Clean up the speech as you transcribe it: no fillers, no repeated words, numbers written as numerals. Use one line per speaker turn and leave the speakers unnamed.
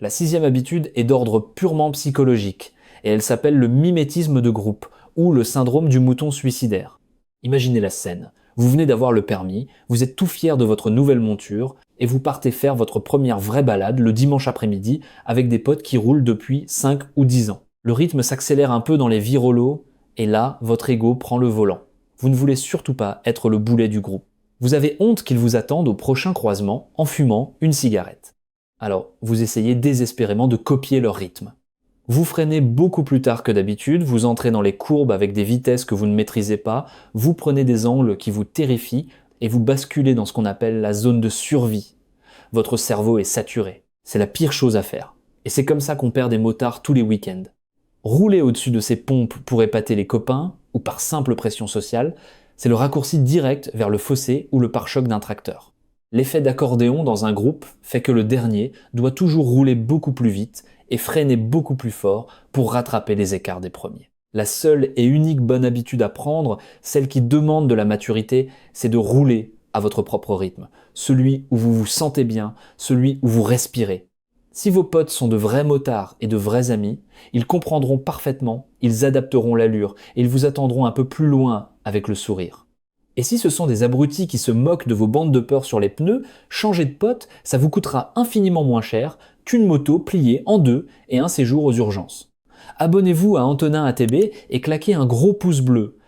La sixième habitude est d'ordre purement psychologique, et elle s'appelle le mimétisme de groupe, ou le syndrome du mouton suicidaire. Imaginez la scène. Vous venez d'avoir le permis, vous êtes tout fier de votre nouvelle monture, et vous partez faire votre première vraie balade le dimanche après-midi avec des potes qui roulent depuis 5 ou 10 ans. Le rythme s'accélère un peu dans les virolos, et là, votre ego prend le volant. Vous ne voulez surtout pas être le boulet du groupe. Vous avez honte qu'ils vous attendent au prochain croisement en fumant une cigarette. Alors, vous essayez désespérément de copier leur rythme. Vous freinez beaucoup plus tard que d'habitude, vous entrez dans les courbes avec des vitesses que vous ne maîtrisez pas, vous prenez des angles qui vous terrifient et vous basculez dans ce qu'on appelle la zone de survie. Votre cerveau est saturé. C'est la pire chose à faire. Et c'est comme ça qu'on perd des motards tous les week-ends. Rouler au-dessus de ces pompes pour épater les copains, ou par simple pression sociale, c'est le raccourci direct vers le fossé ou le pare-choc d'un tracteur. L'effet d'accordéon dans un groupe fait que le dernier doit toujours rouler beaucoup plus vite et freiner beaucoup plus fort pour rattraper les écarts des premiers. La seule et unique bonne habitude à prendre, celle qui demande de la maturité, c'est de rouler à votre propre rythme, celui où vous vous sentez bien, celui où vous respirez. Si vos potes sont de vrais motards et de vrais amis, ils comprendront parfaitement, ils adapteront l'allure et ils vous attendront un peu plus loin avec le sourire. Et si ce sont des abrutis qui se moquent de vos bandes de peur sur les pneus, changer de pote, ça vous coûtera infiniment moins cher qu'une moto pliée en deux et un séjour aux urgences. Abonnez-vous à Antonin ATB et claquez un gros pouce bleu.